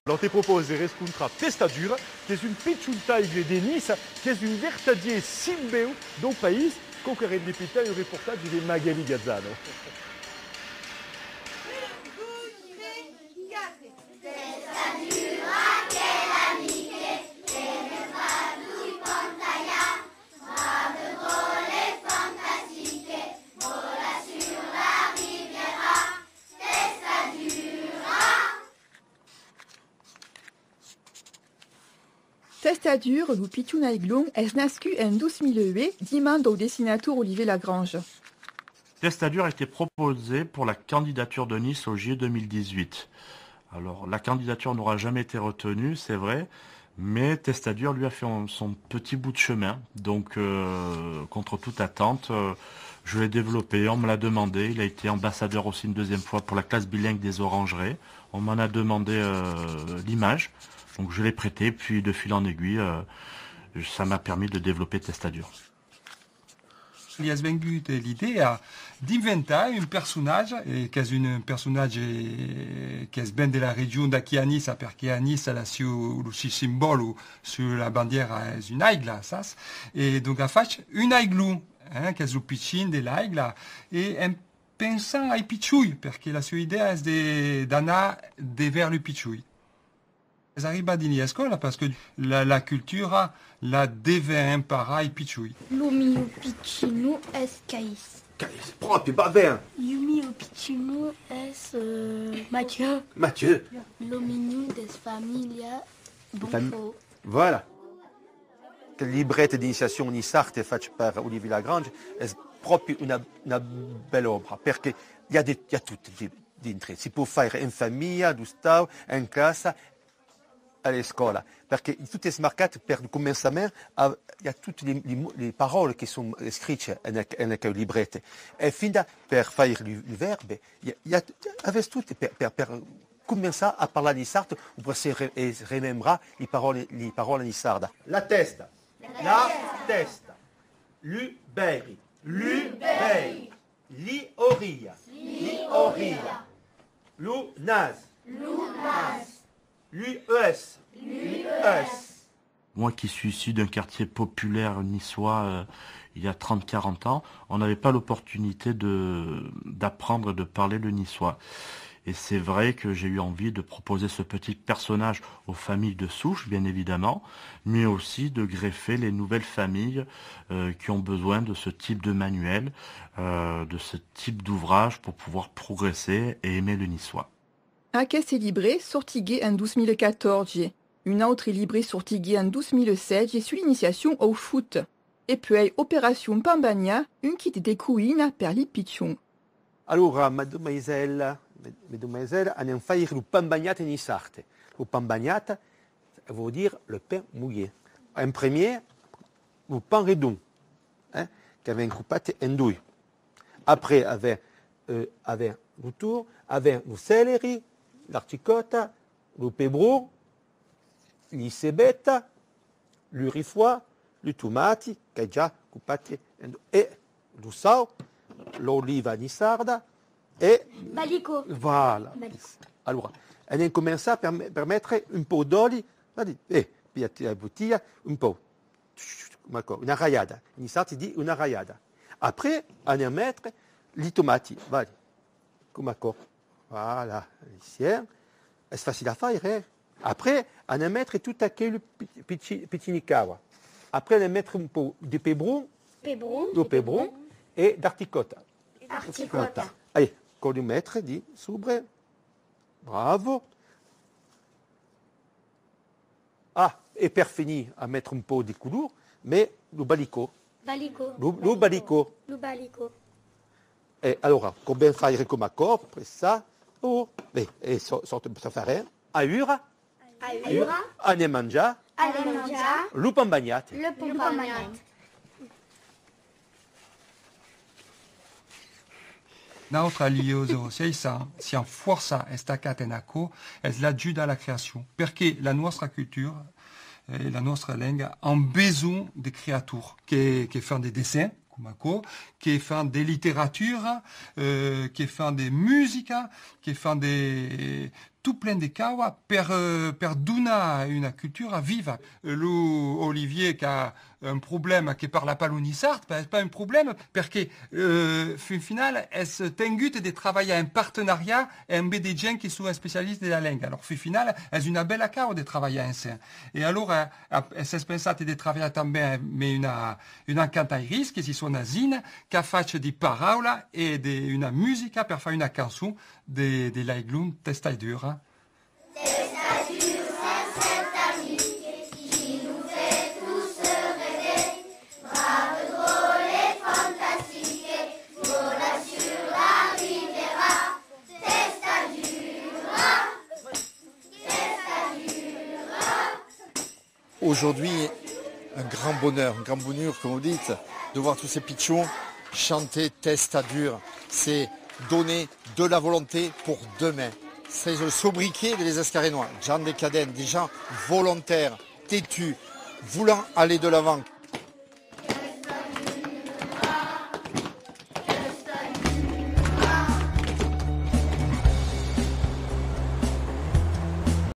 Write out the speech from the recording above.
Alors ti propose rescontra Testadura, che è un picciuntaiglie di Nice, che è un vertadier simbeu do país, con che rende pita un reportage di Magali Gazzano. Testadur, lu Picciunaiglon, es nascu en 2008, dimande au dessinateur Olivier Lagrange. Testadur a été proposé pour la candidature de Nice au JO 2018. Alors, la candidature n'aura jamais été retenue, c'est vrai, mais Testadur lui a fait son petit bout de chemin. Donc, contre toute attente, je l'ai développé, on me l'a demandé. Il a été ambassadeur aussi une deuxième fois pour la classe bilingue des Orangeries. On m'en a demandé l'image, donc je l'ai prêté, puis de fil en aiguille, ça m'a permis de développer Testadur. Gli è venuta l'idea di inventare un personaggio, che è un personaggio che è ben della regione da qui a Nice, perché a Nice il suo simbolo sulla bandiera è un'aigla, sas? E dunque faccio un aiglou, che è il piccin dell'aigla, e pensando ai picciui, perché la sua idea è di andare verso i picciui. Es arriba dini a scola perché la cultura la deve imparare ai picciui. Lo mio piccino es Caïs. Caïs, proprio, va bene. Io mio piccino es Mathieu. Mathieu. Lo mio des famiglia Bonfo. Voilà. La libretta di iniziazione Nissarte fatta per Olivier Lagrange è proprio una bella opera perché il y a tutto dentro. Si può fare in famiglia, du stau, in casa, alla scuola, perché tutto è smarcato per il commencement, il y a tutte le parole che sono scritte in quel libretto. E fin per fare il verbo, avete tutto per cominciare a parlare in sardo, per remembrare le parole in sarda. La testa, l'uberi, li orilla, lu nas, l'UES. Moi qui suis issu d'un quartier populaire niçois il y a 30-40 ans, on n'avait pas l'opportunité d'apprendre et de parler le niçois. Et c'est vrai que j'ai eu envie de proposer ce petit personnage aux familles de souche, bien évidemment, mais aussi de greffer les nouvelles familles qui ont besoin de ce type de manuel, de ce type d'ouvrage pour pouvoir progresser et aimer le niçois. Aquest libre sortigué en 2014. Une autre libre sortigué en 2016 sur l'initiation au foot. Et puis Opération Pambagna, un kit de cuina per li piccion. Allora, mademoiselle, on va faire le pambagnat in Sarthe. Le pambagnat veut dire le pain mouillé. En premier, le pain redon, qui avait coupé en deux. Après, avec le tour, avec le céleri, l'articota, le pebro, le cebetta, le rifoie, le tomate, che è già coupé en deux. Et le sal, l'oliva di sarda, et Balico. voilà. Balico. Allora, on commence per mettere un po' d'olio, e puis la bottiglia, un po', una raiada. In sardo si dit una raiada. Après, on mettre les tomates, voilà, comme accord. Voilà, ici, c'est facile à faire. Après, on mettre tout à quel petit cava. Après, on mettre un peu de pebron, et d'articota. Articota. Allez, qu'on lui mettre, dit, sobre. Bravo. Ah, et per finir, à mettre un peu de couleur, mais le balico. Balico. Le balico. Le balico. Et alors, combien faire comme accord, après ça, oh, et sorte de faire aura, Aura. ane mangia, Alemangia. le pambagnat. Le pompagnat. Notre Lio 06 si forza è staccata in acco e l'aggiuda alla creazione, perché la nostra cultura e la nostra lingua hanno bisogno di creature che fanno des dessins, come che fanno des letterature, che fanno des musica, che fanno tout plein de caua per duna una cultura viva. L'Olivier qui a un problème qui parle pas l'unissart, c'est pas un problème parce que fin final est tengut de travailler en partenariat avec des gens qui sont spécialistes de la langue. Alors fin final est une belle cause de travailler ensemble. Et alors c'est pensé de travailler também mais une cantairis qui si sono zine qui fait des paroles et une musique pour faire une chanson de l'aiglun Testadura. Aujourd'hui, un grand bonheur, comme vous dites, de voir tous ces pitchons chanter Testadur. C'est donner de la volonté pour demain. C'est le sobriquet des Escarénois. Gens décadents, des gens volontaires, têtus, voulant aller de l'avant,